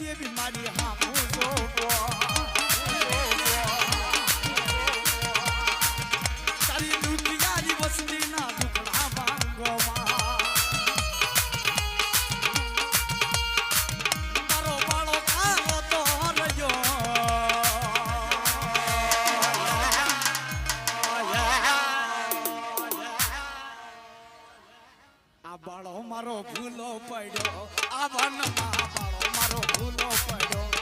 એવી મારી હામું જોવો તારી દુનિયાની વસ્તીના દુખડા ભાંગોમાં તારો બાળો કારો તો રહ્યો આ બાળો મારો ભૂલો પડ્યો આ વનમાં બાળો મારો ભૂલો પડ્યો